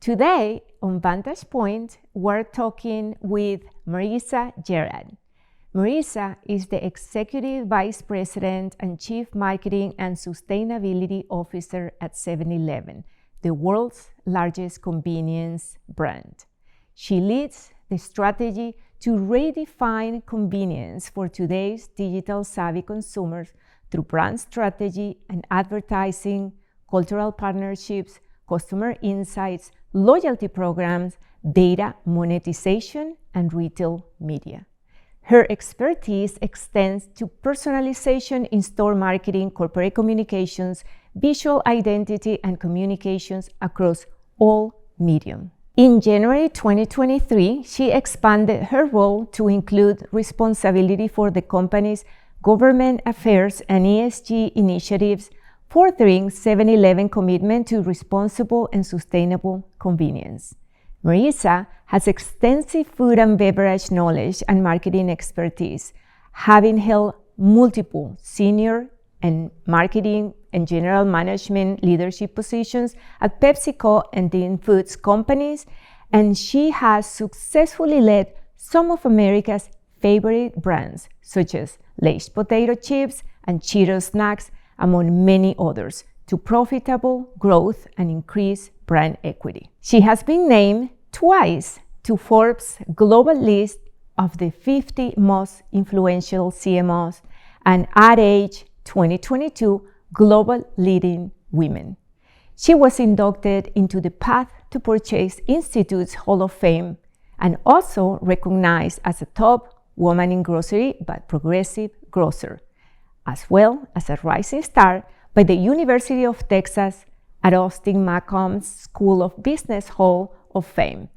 Today on Vantage Point, we're talking with Marissa Jarratt. Marissa is the Executive Vice President and Chief Marketing and Sustainability Officer at 7-Eleven, the world's largest convenience brand. She leads the strategy to redefine convenience for today's digital-savvy consumers through brand strategy and advertising, cultural partnerships, customer insights, loyalty programs, data monetization, and retail media. Her expertise extends to personalization in store marketing, corporate communications, visual identity, and communications across all medium. In January 2023, she expanded her role to include responsibility for the company's government affairs and ESG initiatives, furthering 7-Eleven commitment to responsible and sustainable convenience. Marissa has extensive food and beverage knowledge and marketing expertise, having held multiple senior and marketing and general management leadership positions at PepsiCo and Dean Foods companies, and she has successfully led some of America's favorite brands, such as Lay's potato chips and Cheetos snacks, among many others, to profitable growth and increased brand equity. She has been named twice to Forbes' global list of the 50 most influential CMOs and Ad Age 2022 Global Leading Women. She was inducted into the Path to Purchase Institute's Hall of Fame and also recognized as a top woman in grocery by Progressive Grocer, as well as a rising star by the University of Texas at Austin McCombs School of Business Hall of Fame,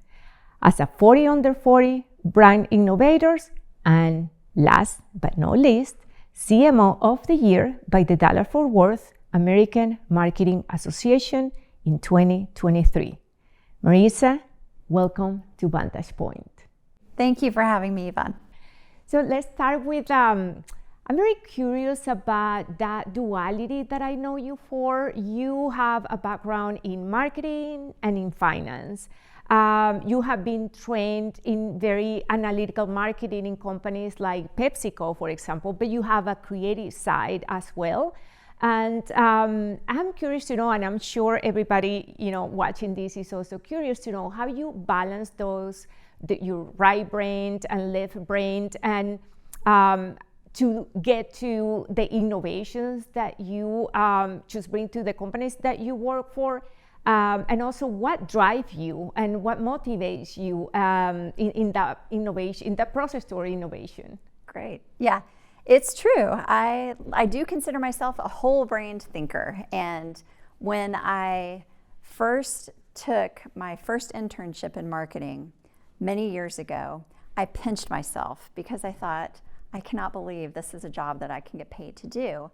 as a 40 Under 40 Brand Innovators, and last but not least, CMO of the Year by the Dallas-Fort Worth American Marketing Association in 2023. Marissa, welcome to Vantage Point. Thank you for having me, Yvonne. So let's start with, I'm very curious about that duality that I know you for. You have a background in marketing and in finance. You have been trained in very analytical marketing in companies like PepsiCo, for example, but you have a creative side as well. And I'm curious to know, and I'm sure everybody watching this is also curious to know how you balance those, your right-brained and left-brained, and to get to the innovations that you just bring to the companies that you work for. And also what drives you and what motivates you in that innovation, in that process toward innovation? Great. Yeah, it's true. I do consider myself a whole-brained thinker. And when I first took my first internship in marketing many years ago, I pinched myself because I thought, I cannot believe this is a job that I can get paid to do.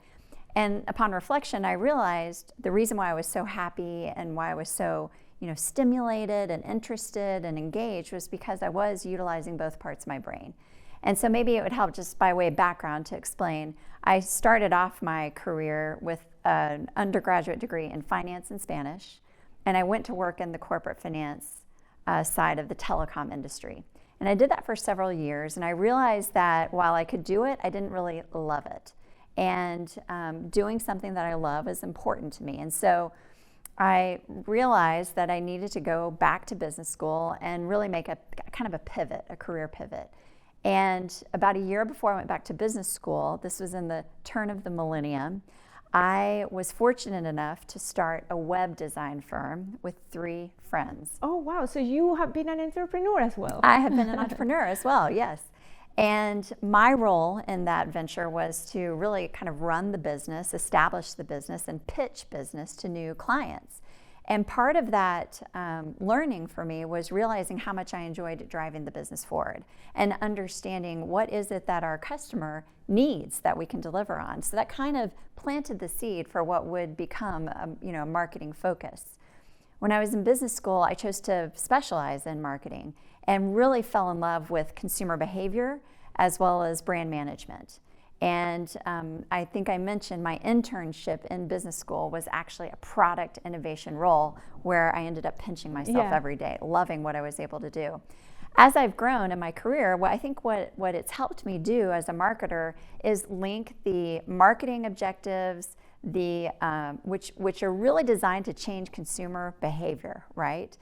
And upon reflection, I realized the reason why I was so happy and why I was so, stimulated and interested and engaged was because I was utilizing both parts of my brain. And so maybe it would help just by way of background to explain. I started off my career with an undergraduate degree in finance and Spanish, and I went to work in the corporate finance side of the telecom industry. And I did that for several years, and I realized that while I could do it, I didn't really love it. And doing something that I love is important to me. And so I realized that I needed to go back to business school and really make a kind of a pivot, a career pivot. And about a year before I went back to business school, this was in the turn of the millennium, I was fortunate enough to start a web design firm with 3 friends. Oh, wow. So you have been an entrepreneur as well. I have been an entrepreneur as well, yes. And my role in that venture was to really kind of run the business, establish the business, and pitch business to new clients. And part of that learning for me was realizing how much I enjoyed driving the business forward and understanding what is it that our customer needs that we can deliver on. So that kind of planted the seed for what would become a marketing focus. When I was in business school, I chose to specialize in marketing and really fell in love with consumer behavior as well as brand management. And I think I mentioned my internship in business school was actually a product innovation role where I ended up pinching myself every day, loving what I was able to do. As I've grown in my career, I think what it's helped me do as a marketer is link the marketing objectives, which are really designed to change consumer behavior, right?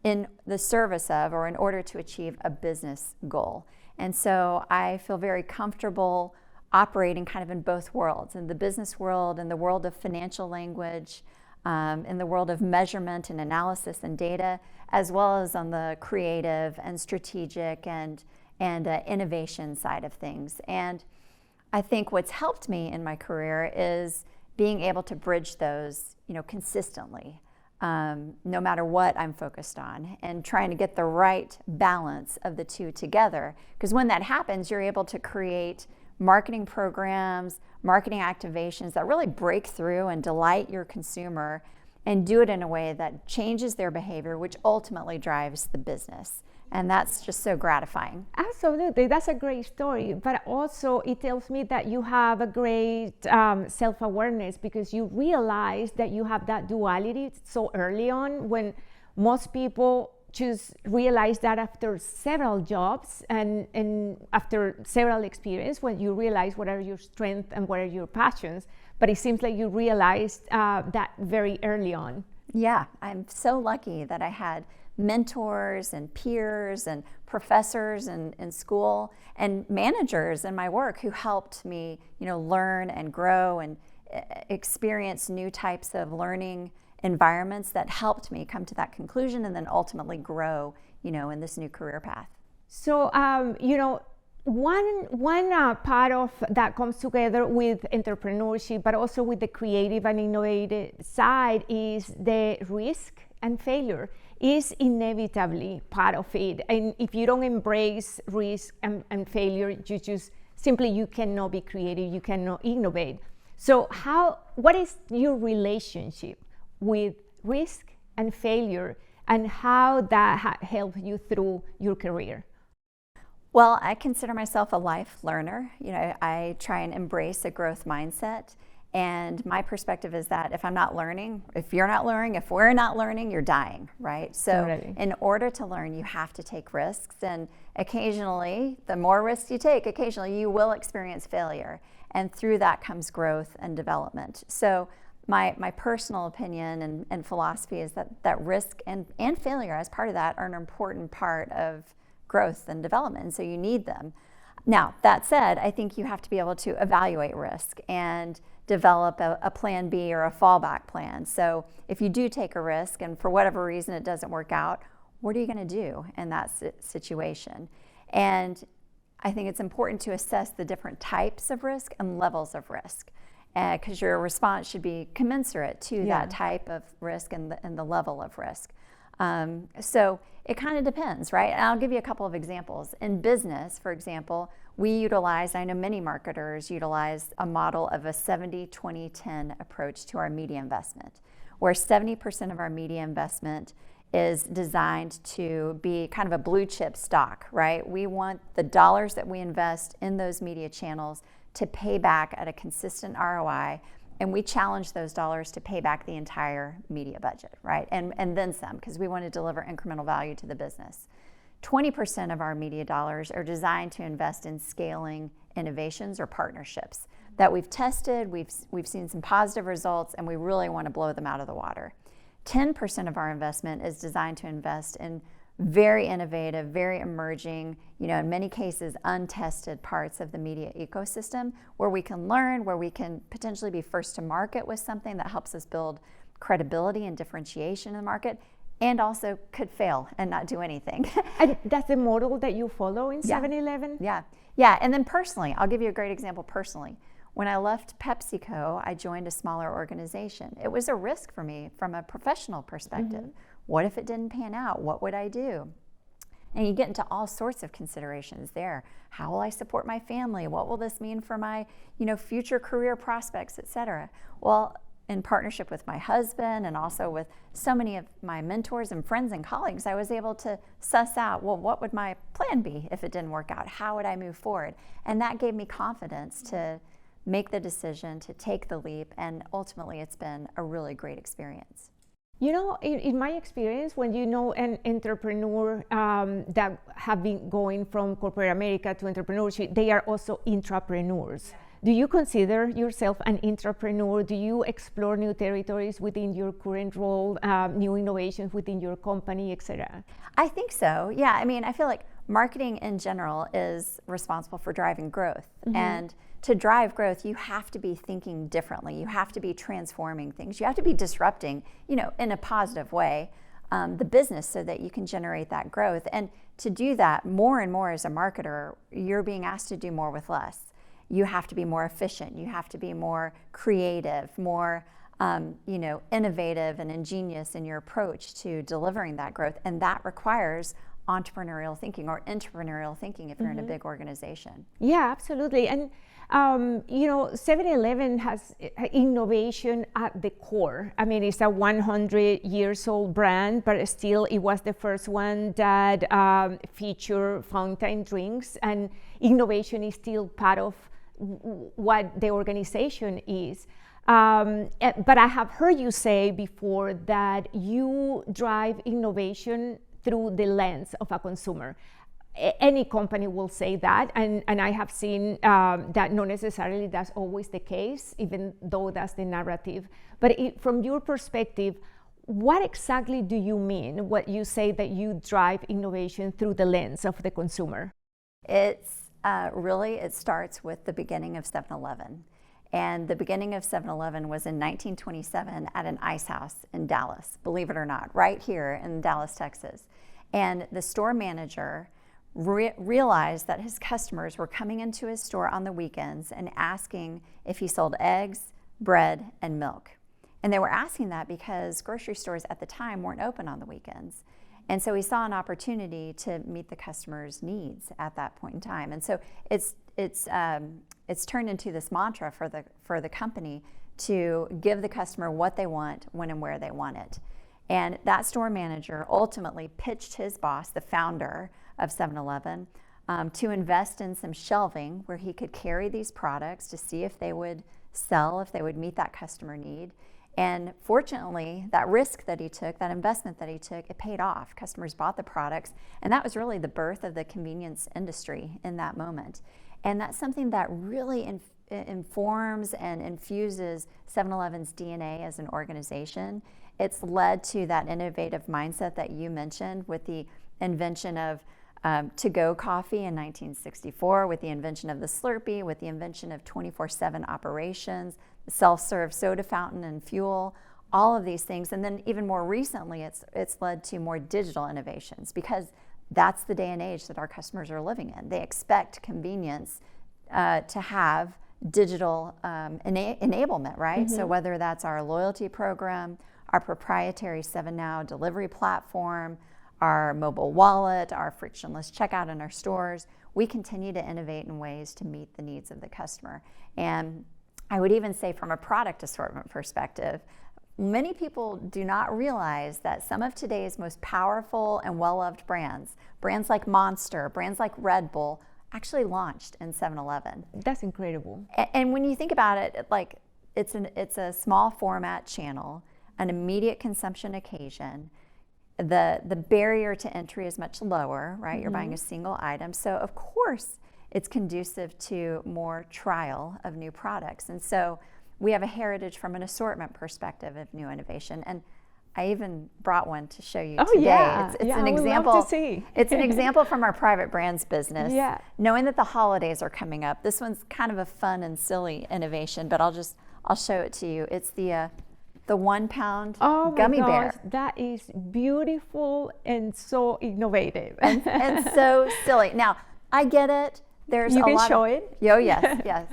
In the service of or in order to achieve a business goal. And so I feel very comfortable operating kind of in both worlds, in the business world, in the world of financial language, in the world of measurement and analysis and data, as well as on the creative and strategic and innovation side of things. And I think what's helped me in my career is being able to bridge those, consistently, no matter what I'm focused on, and trying to get the right balance of the two together. Because when that happens, you're able to create marketing programs, marketing activations that really break through and delight your consumer and do it in a way that changes their behavior, which ultimately drives the business. And that's just so gratifying. Absolutely, that's a great story. But also it tells me that you have a great self-awareness, because you realize that you have that duality so early on, when most people just realize that after several jobs and after several experience, when you realize what are your strengths and what are your passions. But it seems like you realized that very early on. Yeah, I'm so lucky that I had mentors and peers and professors in school and managers in my work who helped me, learn and grow and experience new types of learning environments that helped me come to that conclusion and then ultimately grow, in this new career path. So, one part of that comes together with entrepreneurship, but also with the creative and innovative side, is the risk and failure is inevitably part of it. And if you don't embrace risk and failure, you cannot be creative, you cannot innovate. So what is your relationship with risk and failure, and how that helped you through your career? Well, I consider myself a life learner. I try and embrace a growth mindset. And my perspective is that if you're not learning, if we're not learning, you're dying, right? So in order to learn, you have to take risks. And occasionally, the more risks you take, occasionally you will experience failure. And through that comes growth and development. So my personal opinion and philosophy is that risk and failure as part of that are an important part of growth and development. And so you need them. Now, that said, I think you have to be able to evaluate risk and develop a plan B or a fallback plan. So if you do take a risk and for whatever reason it doesn't work out, what are you going to do in that situation? And I think it's important to assess the different types of risk and levels of risk, because your response should be commensurate to that type of risk and the level of risk. So it kind of depends, right? And I'll give you a couple of examples. In business, for example, I know many marketers utilize a model of a 70-20-10 approach to our media investment, where 70% of our media investment is designed to be kind of a blue chip stock, right? We want the dollars that we invest in those media channels to pay back at a consistent ROI, and we challenge those dollars to pay back the entire media budget, right? And then some, because we want to deliver incremental value to the business. 20% of our media dollars are designed to invest in scaling innovations or partnerships that we've tested, we've seen some positive results, and we really want to blow them out of the water. 10% of our investment is designed to invest in very innovative, very emerging, in many cases untested parts of the media ecosystem, where we can learn, where we can potentially be first to market with something that helps us build credibility and differentiation in the market, and also could fail and not do anything. And that's the model that you follow in 7-Eleven? Yeah, and then personally, I'll give you a great example personally. When I left PepsiCo, I joined a smaller organization. It was a risk for me from a professional perspective. Mm-hmm. What if it didn't pan out? What would I do? And you get into all sorts of considerations there. How will I support my family? What will this mean for my, future career prospects, et cetera? Well, in partnership with my husband and also with so many of my mentors and friends and colleagues, I was able to suss out, well, what would my plan be if it didn't work out? How would I move forward? And that gave me confidence to make the decision, to take the leap, and ultimately it's been a really great experience. You know, in my experience, when you know an entrepreneur that have been going from corporate America to entrepreneurship, they are also intrapreneurs. Do you consider yourself an entrepreneur? Do you explore new territories within your current role, new innovations within your company, etc.? I think so. Yeah, I mean, I feel like marketing in general is responsible for driving growth. Mm-hmm. And to drive growth, you have to be thinking differently. You have to be transforming things. You have to be disrupting, you know, in a positive way, the business so that you can generate that growth. And to do that more and more as a marketer, you're being asked to do more with less. You have to be more efficient. You have to be more creative, more innovative and ingenious in your approach to delivering that growth. And that requires entrepreneurial thinking or intrapreneurial thinking if you're in a big organization. Yeah, absolutely. And 7-Eleven has innovation at the core. I mean, it's a 100 years old brand, but still it was the first one that featured fountain drinks, and innovation is still part of what the organization is. But I have heard you say before that you drive innovation through the lens of a consumer. Any company will say that, and I have seen that not necessarily that's always the case, even though that's the narrative. But from your perspective, what exactly do you mean when you say that you drive innovation through the lens of the consumer? It's really, it starts with the beginning of 7-Eleven. And the beginning of 7-Eleven was in 1927 at an ice house in Dallas, believe it or not, right here in Dallas, Texas. And the store manager realized that his customers were coming into his store on the weekends and asking if he sold eggs, bread, and milk. And they were asking that because grocery stores at the time weren't open on the weekends. And so he saw an opportunity to meet the customer's needs at that point in time. And so it's turned into this mantra for the company to give the customer what they want, when and where they want it. And that store manager ultimately pitched his boss, the founder of 7-Eleven, to invest in some shelving where he could carry these products to see if they would sell, if they would meet that customer need. And fortunately, that risk that he took, that investment that he took, it paid off. Customers bought the products, and that was really the birth of the convenience industry in that moment. And that's something that really informs and infuses 7-Eleven's DNA as an organization. It's led to that innovative mindset that you mentioned with the invention of to-go coffee in 1964, with the invention of the Slurpee, with the invention of 24/7 operations, the self-serve soda fountain and fuel, all of these things. And then even more recently, it's led to more digital innovations, because that's the day and age that our customers are living in. They expect convenience to have digital enablement, right? Mm-hmm. So whether that's our loyalty program, our proprietary 7Now delivery platform, our mobile wallet, our frictionless checkout in our stores, we continue to innovate in ways to meet the needs of the customer. And I would even say from a product assortment perspective, many people do not realize that some of today's most powerful and well-loved brands like Monster, brands like Red Bull, actually launched in 7-Eleven. That's incredible. And when you think about it, like it's a small format channel, an immediate consumption occasion. The barrier to entry is much lower, right? Mm-hmm. You're buying a single item. So of course it's conducive to more trial of new products. And so we have a heritage from an assortment perspective of new innovation. And I even brought one to show you today. Yeah. It's an example. Love to see. It's an example from our private brands business. Yeah. Knowing that the holidays are coming up, this one's kind of a fun and silly innovation, but I'll show it to you. It's the 1 pound gummy bear. That is beautiful and so innovative. and so silly. Now, I get it. There's you a can lot show of, it. Oh, yes, yes.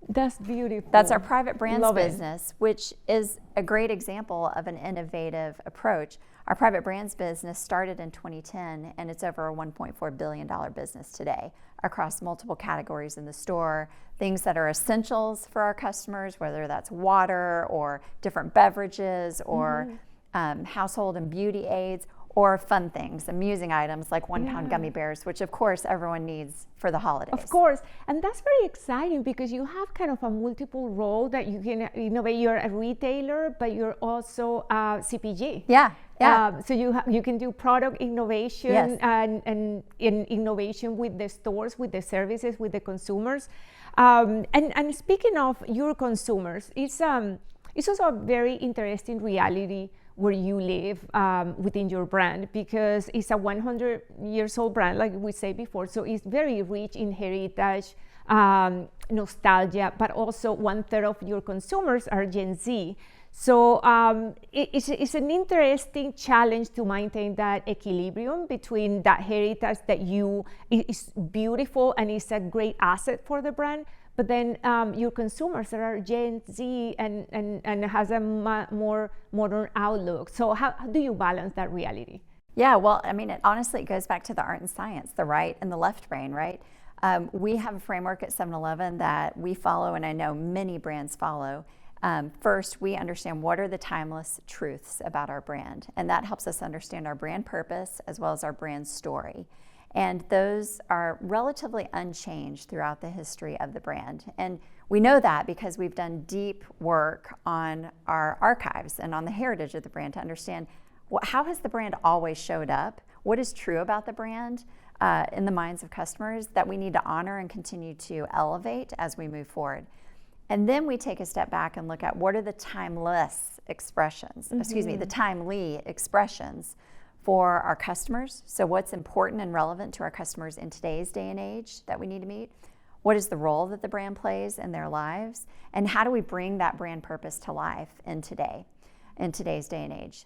That's beautiful. That's our private brands Love business, which is a great example of an innovative approach. Our private brands business started in 2010, and it's over a $1.4 billion business today across multiple categories in the store, things that are essentials for our customers, whether that's water or different beverages or household and beauty aids, or fun things, amusing items like 1 pound gummy bears, which of course everyone needs for the holidays. Of course, and that's very exciting because you have kind of a multiple role that you can innovate. You're a retailer, but you're also a CPG. So you can do product innovation and innovation with the stores, with the services, with the consumers. And speaking of your consumers, it's also a very interesting reality where you live within your brand, because it's a 100 years old brand, like we said before. So it's very rich in heritage, nostalgia, but also 1/3 of your consumers are Gen Z. So it's an interesting challenge to maintain that equilibrium between that heritage that is beautiful and is a great asset for the brand, but then your consumers that are Gen Z and has a more modern outlook. So how do you balance that reality? Yeah, well, I mean, honestly, it goes back to the art and science, the right and the left brain, right? We have a framework at 7-Eleven that we follow, and I know many brands follow. First, we understand what are the timeless truths about our brand, and that helps us understand our brand purpose as well as our brand story. And those are relatively unchanged throughout the history of the brand. And we know that because we've done deep work on our archives and on the heritage of the brand to understand how has the brand always showed up, what is true about the brand in the minds of customers that we need to honor and continue to elevate as we move forward. And then we take a step back and look at what are the timeless expressions, the timely expressions for our customers. So what's important and relevant to our customers in today's day and age that we need to meet? What is the role that the brand plays in their lives? And how do we bring that brand purpose to life in today's day and age?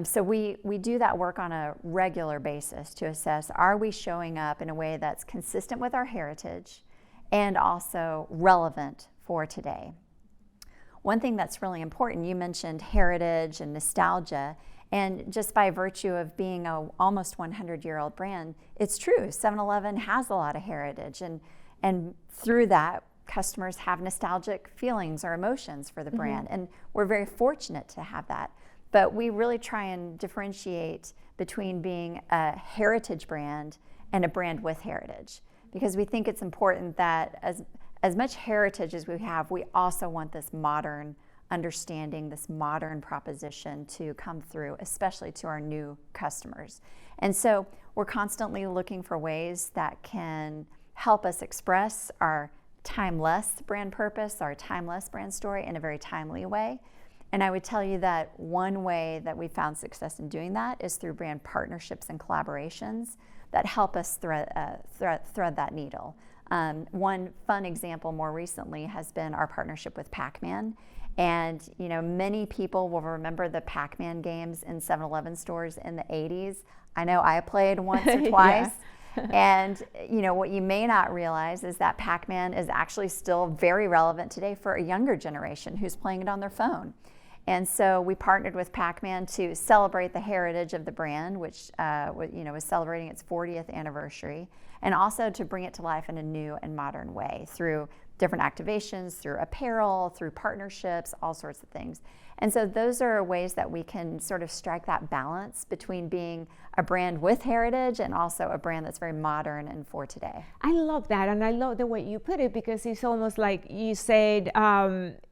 So we do that work on a regular basis to assess, are we showing up in a way that's consistent with our heritage and also relevant for today? One thing that's really important, you mentioned heritage and nostalgia. And just by virtue of being an almost 100-year-old brand, it's true, 7-Eleven has a lot of heritage. And through that, customers have nostalgic feelings or emotions for the brand. And we're very fortunate to have that. But we really try and differentiate between being a heritage brand and a brand with heritage, because we think it's important that as much heritage as we have, we also want this modern understanding, this modern proposition to come through, especially to our new customers. And so we're constantly looking for ways that can help us express our timeless brand purpose, our timeless brand story in a very timely way. And I would tell you that one way that we found success in doing that is through brand partnerships and collaborations that help us thread that needle. One fun example more recently has been our partnership with Pac-Man. And many people will remember the Pac-Man games in 7-Eleven stores in the 80s. I know I played once or twice. And what you may not realize is that Pac-Man is actually still very relevant today for a younger generation who's playing it on their phone. And so we partnered with Pac-Man to celebrate the heritage of the brand, which was celebrating its 40th anniversary, and also to bring it to life in a new and modern way through different activations, through apparel, through partnerships, all sorts of things. And so those are ways that we can sort of strike that balance between being a brand with heritage and also a brand that's very modern and for today. I love that, and I love the way you put it, because it's almost like you said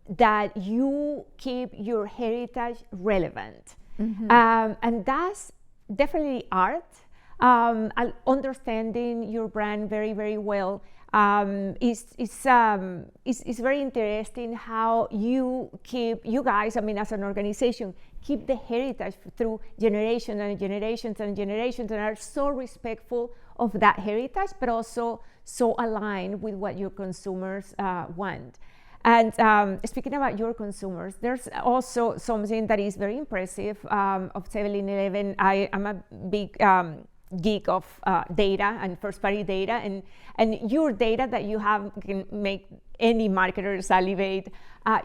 that you keep your heritage relevant. And that's definitely art. Understanding your brand very, very well. It's very interesting how you guys, as an organization, keep the heritage through generations and generations and generations, and are so respectful of that heritage, but also so aligned with what your consumers want. And speaking about your consumers, there's also something that is very impressive of 7-Eleven. I am a big geek of data and first-party data, and your data that you have can make any marketer salivate.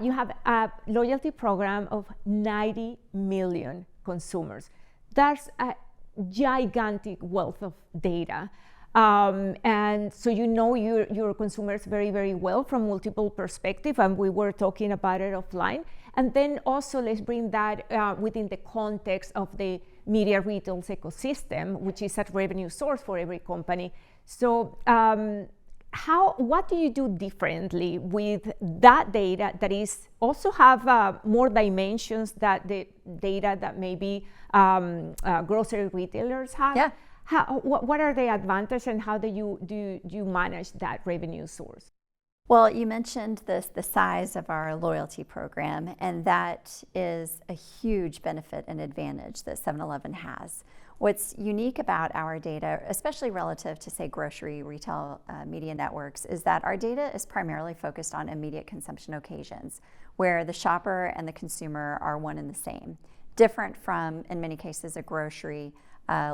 You have a loyalty program of 90 million consumers. there's a gigantic wealth of data. And so you know your consumers very, very well from multiple perspectives, and we were talking about it offline. And then also let's bring that within the context of the media retail ecosystem, which is a revenue source for every company. So what do you do differently with that data that is also have more dimensions that the data that maybe grocery retailers have? Yeah. What are the advantages, and how do you manage that revenue source? Well, you mentioned the size of our loyalty program, and that is a huge benefit and advantage that 7-Eleven has. What's unique about our data, especially relative to, say, grocery retail media networks, is that our data is primarily focused on immediate consumption occasions, where the shopper and the consumer are one and the same. Different from, in many cases, a grocery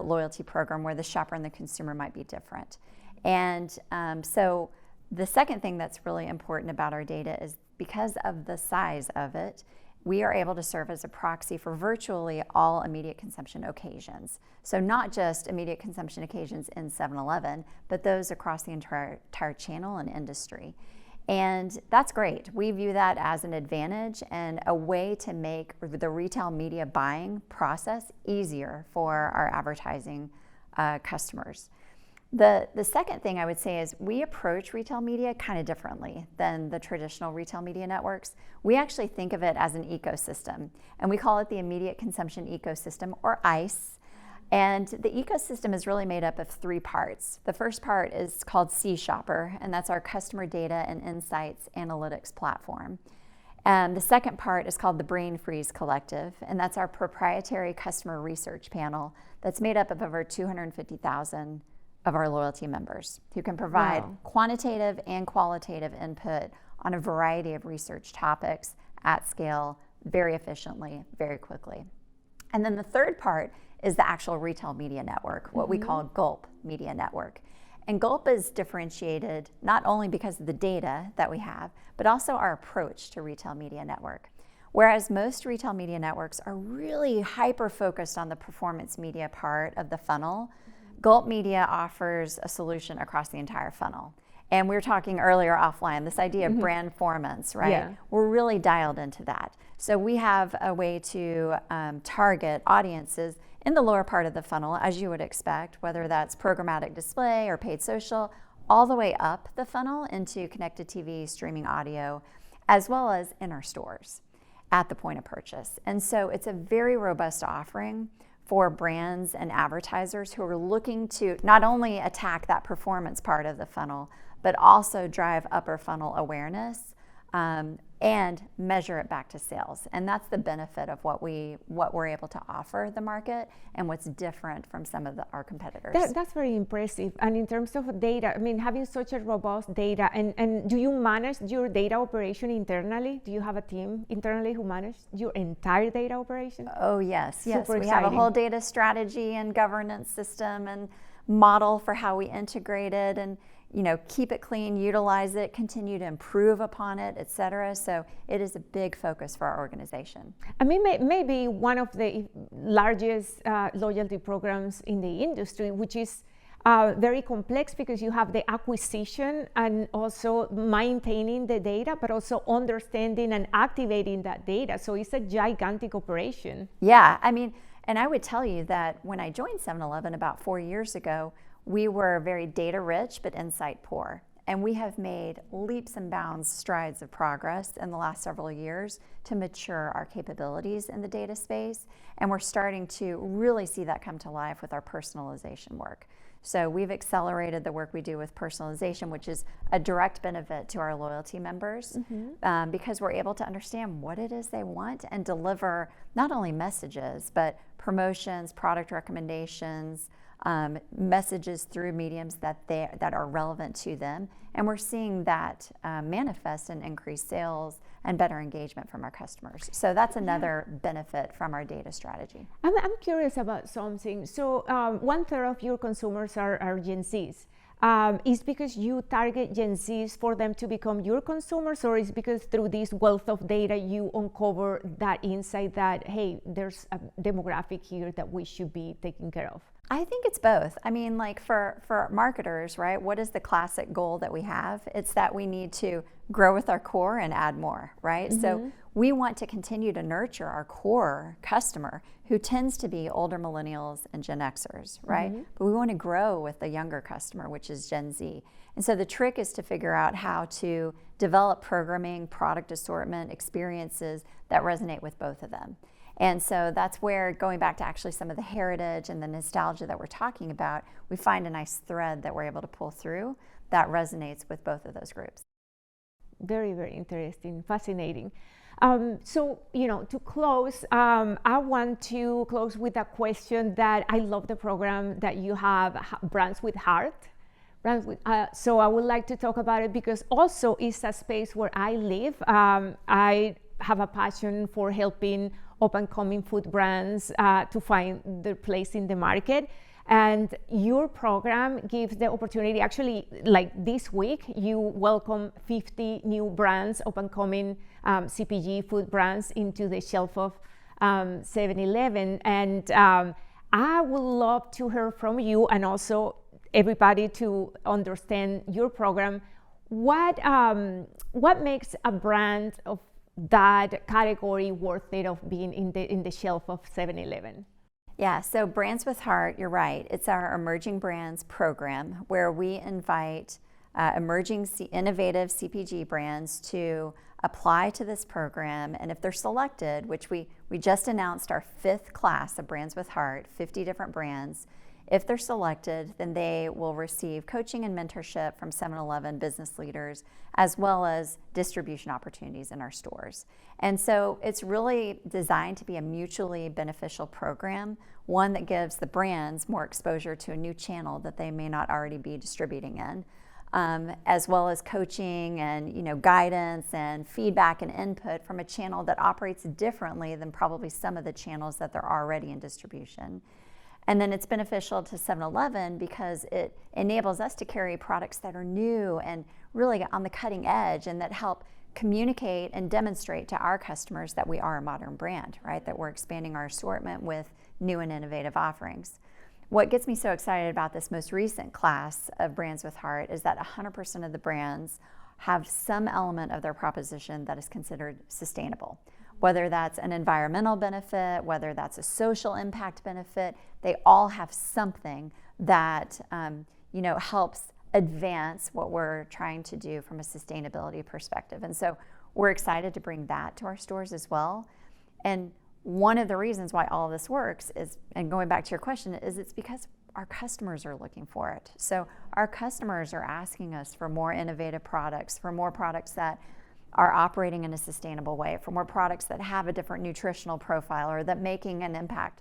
loyalty program where the shopper and the consumer might be different. And so the second thing that's really important about our data is because of the size of it, we are able to serve as a proxy for virtually all immediate consumption occasions. So not just immediate consumption occasions in 7-Eleven, but those across the entire channel and industry. And that's great. We view that as an advantage and a way to make the retail media buying process easier for our advertising customers. The second thing I would say is we approach retail media kind of differently than the traditional retail media networks. We actually think of it as an ecosystem, and we call it the immediate consumption ecosystem, or ICE. And the ecosystem is really made up of three parts. The first part is called C Shopper, and that's our customer data and insights analytics platform. And the second part is called the Brain Freeze Collective, and that's our proprietary customer research panel that's made up of over 250,000 of our loyalty members who can provide quantitative and qualitative input on a variety of research topics at scale, very efficiently, very quickly. And then the third part is the actual retail media network, what we call Gulp Media Network. And Gulp is differentiated not only because of the data that we have, but also our approach to retail media network. Whereas most retail media networks are really hyper-focused on the performance media part of the funnel, Gulp Media offers a solution across the entire funnel. And we were talking earlier offline, this idea of brand formants, right? Yeah. We're really dialed into that. So we have a way to target audiences in the lower part of the funnel, as you would expect, whether that's programmatic display or paid social, all the way up the funnel into connected TV, streaming audio, as well as in our stores at the point of purchase. And so it's a very robust offering for brands and advertisers who are looking to not only attack that performance part of the funnel, but also drive upper funnel awareness and measure it back to sales. And that's the benefit of what we're able to offer the market and what's different from some of our competitors. That's very impressive. And in terms of data, I mean, having such a robust data, and do you manage your data operation internally? Do you have a team internally who manages your entire data operation? Oh, yes. Super We exciting. have a whole data strategy and governance system and model for how we integrate it and keep it clean, utilize it, continue to improve upon it, et cetera. So it is a big focus for our organization. I mean, maybe one of the largest loyalty programs in the industry, which is very complex because you have the acquisition and also maintaining the data, but also understanding and activating that data. So it's a gigantic operation. Yeah, I mean, and I would tell you that when I joined 7-Eleven about 4 years ago, we were very data rich, but insight poor. And we have made leaps and bounds strides of progress in the last several years to mature our capabilities in the data space. And we're starting to really see that come to life with our personalization work. So we've accelerated the work we do with personalization, which is a direct benefit to our loyalty members because we're able to understand what it is they want and deliver not only messages, but promotions, product recommendations, messages through mediums that are relevant to them. And we're seeing that manifest in increased sales and better engagement from our customers. So that's another benefit from our data strategy. I'm curious about something. So 1/3 of your consumers are Gen Zs. is because you target Gen Zs for them to become your consumers, or is because through this wealth of data you uncover that insight that, hey, there's a demographic here that we should be taking care of? I think it's both. I mean, like for marketers, right, what is the classic goal that we have? It's that we need to grow with our core and add more, right? So we want to continue to nurture our core customer, who tends to be older millennials and Gen Xers, right? But we want to grow with the younger customer, which is Gen Z. And so the trick is to figure out how to develop programming, product assortment, experiences that resonate with both of them. And so that's where, going back to actually some of the heritage and the nostalgia that we're talking about, we find a nice thread that we're able to pull through that resonates with both of those groups. Very, very interesting, fascinating. So, to close, I want to close with a question that I love the program that you have, Brands with Heart. So I would like to talk about it because also it's a space where I live. I have a passion for helping up-and-coming food brands to find their place in the market. And your program gives the opportunity, actually, like this week, you welcome 50 new brands, up-and-coming CPG food brands into the shelf of 7-Eleven. And I would love to hear from you and also everybody to understand your program. What makes a brand of that category worth it of being in the shelf of 7-Eleven? Yeah, so Brands with Heart, you're right. It's our Emerging Brands program where we invite emerging innovative CPG brands to apply to this program. And if they're selected, which we just announced our 5th class of Brands with Heart, 50 different brands. If they're selected, then they will receive coaching and mentorship from 7-Eleven business leaders, as well as distribution opportunities in our stores. And so it's really designed to be a mutually beneficial program, one that gives the brands more exposure to a new channel that they may not already be distributing in, as well as coaching and guidance and feedback and input from a channel that operates differently than probably some of the channels that they're already in distribution. And then it's beneficial to 7-Eleven because it enables us to carry products that are new and really on the cutting edge and that help communicate and demonstrate to our customers that we are a modern brand, right? That we're expanding our assortment with new and innovative offerings. What gets me so excited about this most recent class of Brands with Heart is that 100% of the brands have some element of their proposition that is considered sustainable. Whether that's an environmental benefit, whether that's a social impact benefit, they all have something that helps advance what we're trying to do from a sustainability perspective. And so we're excited to bring that to our stores as well. And one of the reasons why all of this works is, and going back to your question, is it's because our customers are looking for it. So our customers are asking us for more innovative products, for more products that are operating in a sustainable way, for more products that have a different nutritional profile or that making an impact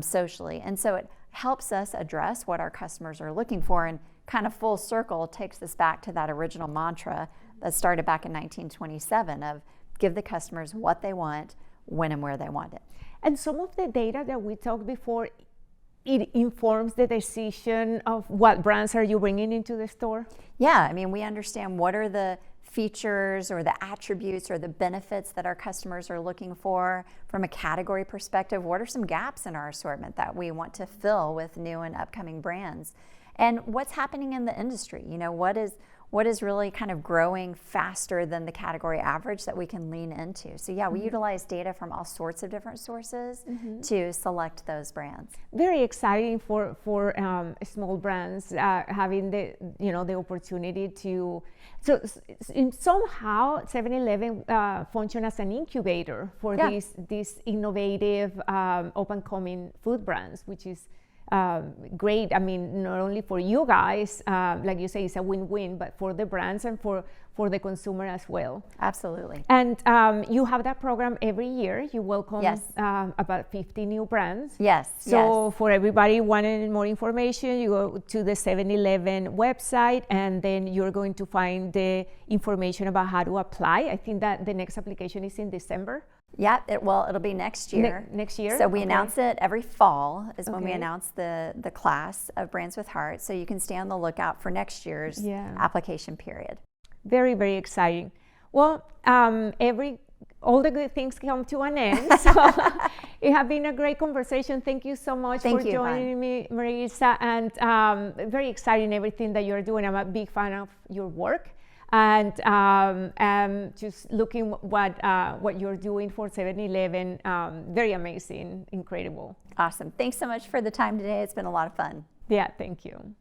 socially. And so it helps us address what our customers are looking for, and kind of full circle takes us back to that original mantra that started back in 1927 of give the customers what they want, when and where they want it. And some of the data that we talked before, it informs the decision of what brands are you bringing into the store? Yeah, I mean, we understand what are the features or the attributes or the benefits that our customers are looking for from a category perspective. What are some gaps in our assortment that we want to fill with new and upcoming brands? And what's happening in the industry? What is really kind of growing faster than the category average that we can lean into? So yeah, we utilize data from all sorts of different sources to select those brands. Very exciting for small brands having the opportunity to. So somehow 7-Eleven function as an incubator for these innovative up-and-coming food brands, which is great. I mean, not only for you guys, like you say, it's a win-win, but for the brands and for the consumer as well. Absolutely. And you have that program every year. You welcome about 50 new brands. Yes. So for everybody wanting more information, you go to the 7-Eleven website, and then you're going to find the information about how to apply. I think that the next application is in December. Yeah, it'll be next year. Next year? So we Okay. announce it every fall is when we Okay. announce the class of Brands with Heart. So you can stay on the lookout for next year's application period. Very, very exciting. Well, all the good things come to an end. So it has been a great conversation. Thank you so much for joining me, Marissa. And very exciting everything that you're doing. I'm a big fan of your work. And just looking what you're doing for 7-Eleven, very amazing, incredible. Awesome. Thanks so much for the time today. It's been a lot of fun. Yeah, thank you.